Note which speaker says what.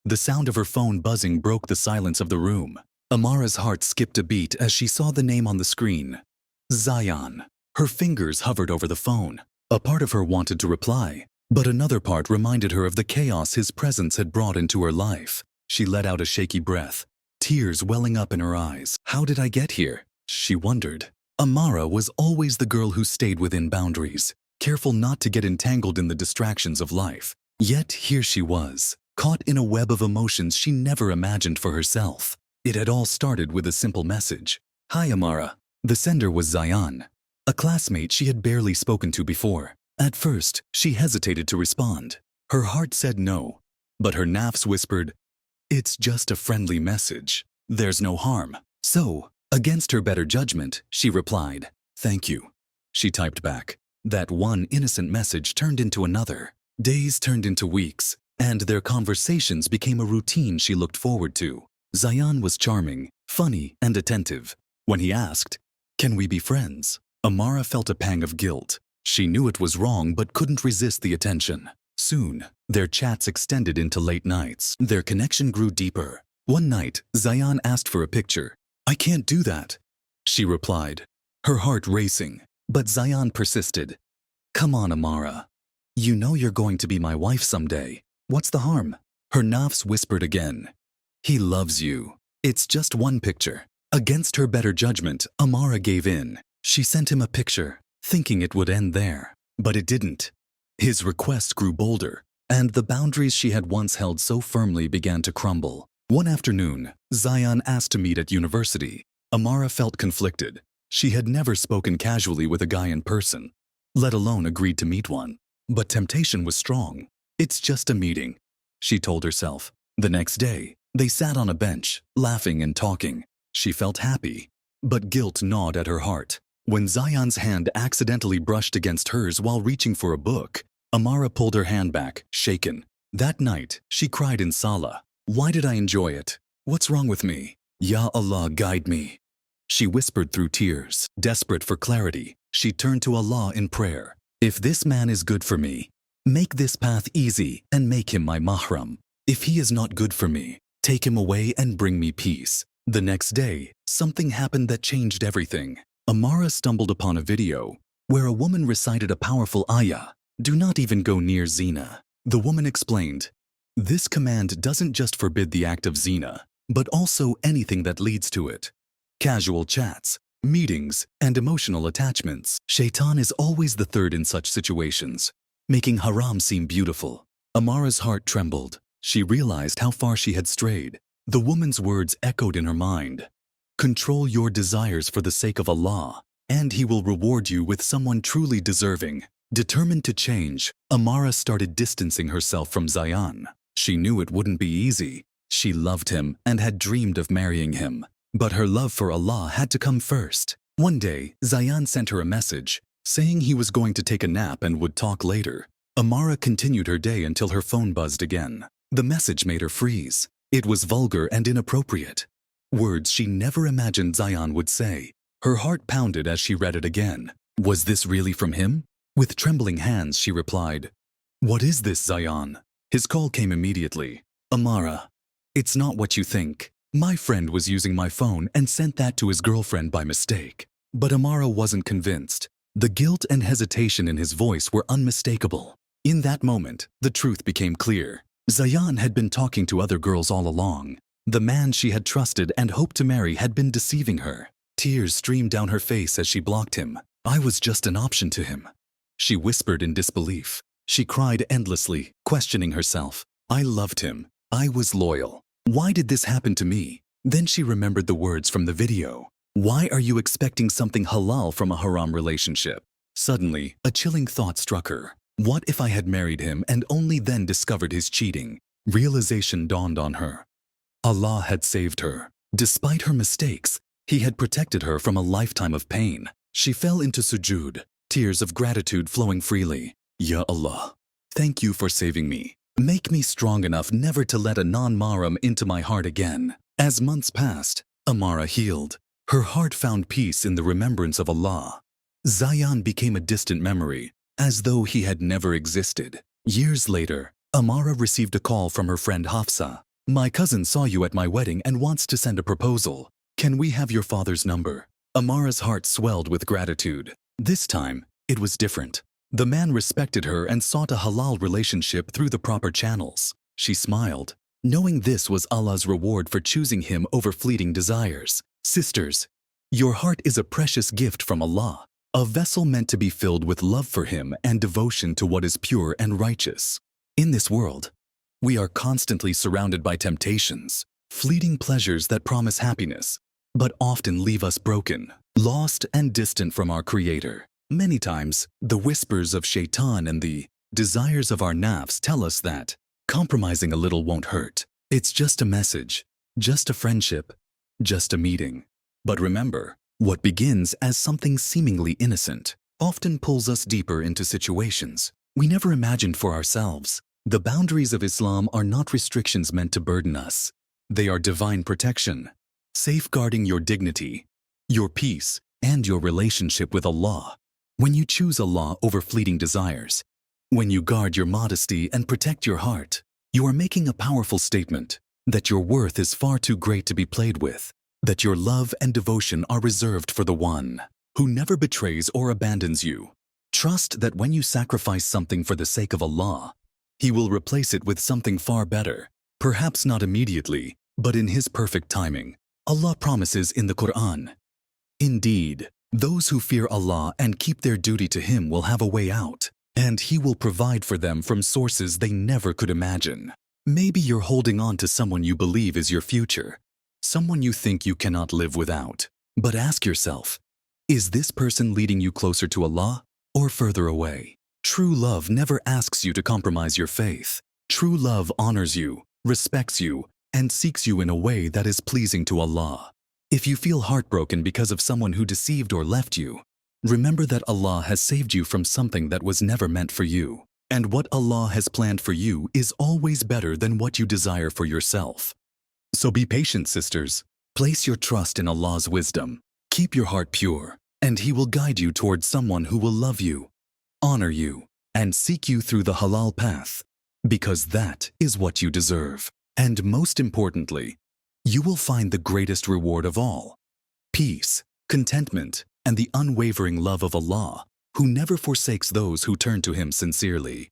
Speaker 1: The sound of her phone buzzing broke the silence of the room. Amara's heart skipped a beat as she saw the name on the screen. Zion. Her fingers hovered over the phone. A part of her wanted to reply, but another part reminded her of the chaos his presence had brought into her life. She let out a shaky breath, tears welling up in her eyes. How did I get here? She wondered. Amara was always the girl who stayed within boundaries, careful not to get entangled in the distractions of life. Yet here she was, caught in a web of emotions she never imagined for herself. It had all started with a simple message. Hi, Amara. The sender was Zion, a classmate she had barely spoken to before. At first, she hesitated to respond. Her heart said no, but her nafs whispered, "It's just a friendly message. There's no harm." So, against her better judgment, she replied, "Thank you." She typed back. That one innocent message turned into another. Days turned into weeks, and their conversations became a routine she looked forward to. Zion was charming, funny, and attentive. When he asked, "Can we be friends?" Amara felt a pang of guilt. She knew it was wrong but couldn't resist the attention. Soon, their chats extended into late nights. Their connection grew deeper. One night, Zion asked for a picture. "I can't do that," she replied, her heart racing. But Zion persisted. "Come on, Amara. You know you're going to be my wife someday. What's the harm?" Her nafs whispered again. "He loves you. It's just one picture." Against her better judgment, Amara gave in. She sent him a picture, thinking it would end there. But it didn't. His request grew bolder, and the boundaries she had once held so firmly began to crumble. One afternoon, Zion asked to meet at university. Amara felt conflicted. She had never spoken casually with a guy in person, let alone agreed to meet one. But temptation was strong. "It's just a meeting," she told herself. The next day, they sat on a bench, laughing and talking. She felt happy, but guilt gnawed at her heart. When Zion's hand accidentally brushed against hers while reaching for a book, Amara pulled her hand back, shaken. That night, she cried in Salah. "Why did I enjoy it? What's wrong with me? Ya Allah, guide me." She whispered through tears. Desperate for clarity, she turned to Allah in prayer. "If this man is good for me, make this path easy and make him my mahram. If he is not good for me, take him away and bring me peace." The next day, something happened that changed everything. Amara stumbled upon a video where a woman recited a powerful ayah, "Do not even go near zina." The woman explained, "This command doesn't just forbid the act of zina, but also anything that leads to it. Casual chats, meetings, and emotional attachments. Shaytan is always the third in such situations, making haram seem beautiful." Amara's heart trembled. She realized how far she had strayed. The woman's words echoed in her mind. "Control your desires for the sake of Allah, and He will reward you with someone truly deserving." Determined to change, Amara started distancing herself from Zion. She knew it wouldn't be easy. She loved him and had dreamed of marrying him. But her love for Allah had to come first. One day, Zion sent her a message, saying he was going to take a nap and would talk later. Amara continued her day until her phone buzzed again. The message made her freeze. It was vulgar and inappropriate. Words she never imagined Zion would say. Her heart pounded as she read it again. Was this really from him? With trembling hands, she replied, "What is this, Zion?" His call came immediately. "Amara, it's not what you think. My friend was using my phone and sent that to his girlfriend by mistake." But Amara wasn't convinced. The guilt and hesitation in his voice were unmistakable. In that moment, the truth became clear. Zion had been talking to other girls all along. The man she had trusted and hoped to marry had been deceiving her. Tears streamed down her face as she blocked him. "I was just an option to him," she whispered in disbelief. She cried endlessly, questioning herself. "I loved him. I was loyal. Why did this happen to me?" Then she remembered the words from the video. "Why are you expecting something halal from a haram relationship?" Suddenly, a chilling thought struck her. What if I had married him and only then discovered his cheating? Realization dawned on her. Allah had saved her. Despite her mistakes, He had protected her from a lifetime of pain. She fell into sujood, tears of gratitude flowing freely. Ya Allah, thank you for saving me. Make me strong enough never to let a non-mahram into my heart again. As months passed, Amara healed. Her heart found peace in the remembrance of Allah. Zion became a distant memory, as though he had never existed. Years later, Amara received a call from her friend Hafsa. My cousin saw you at my wedding and wants to send a proposal. Can we have your father's number? Amara's heart swelled with gratitude. This time, it was different. The man respected her and sought a halal relationship through the proper channels. She smiled, knowing this was Allah's reward for choosing him over fleeting desires. Sisters, your heart is a precious gift from Allah, a vessel meant to be filled with love for Him and devotion to what is pure and righteous. In this world, we are constantly surrounded by temptations, fleeting pleasures that promise happiness, but often leave us broken, lost and distant from our Creator. Many times, the whispers of Shaytan and the desires of our nafs tell us that compromising a little won't hurt. It's just a message, just a friendship, just a meeting. But remember, what begins as something seemingly innocent often pulls us deeper into situations we never imagined for ourselves. The boundaries of Islam are not restrictions meant to burden us. They are divine protection, safeguarding your dignity, your peace, and your relationship with Allah. When you choose Allah over fleeting desires, when you guard your modesty and protect your heart, you are making a powerful statement that your worth is far too great to be played with, that your love and devotion are reserved for the one who never betrays or abandons you. Trust that when you sacrifice something for the sake of Allah, He will replace it with something far better, perhaps not immediately, but in His perfect timing. Allah promises in the Quran, "Indeed, those who fear Allah and keep their duty to Him will have a way out, and He will provide for them from sources they never could imagine." Maybe you're holding on to someone you believe is your future, someone you think you cannot live without. But ask yourself, is this person leading you closer to Allah or further away? True love never asks you to compromise your faith. True love honors you, respects you, and seeks you in a way that is pleasing to Allah. If you feel heartbroken because of someone who deceived or left you, remember that Allah has saved you from something that was never meant for you. And what Allah has planned for you is always better than what you desire for yourself. So be patient, sisters. Place your trust in Allah's wisdom. Keep your heart pure, and He will guide you towards someone who will love you, honor you, and seek you through the halal path, because that is what you deserve. And most importantly, you will find the greatest reward of all: peace, contentment, and the unwavering love of Allah, who never forsakes those who turn to Him sincerely.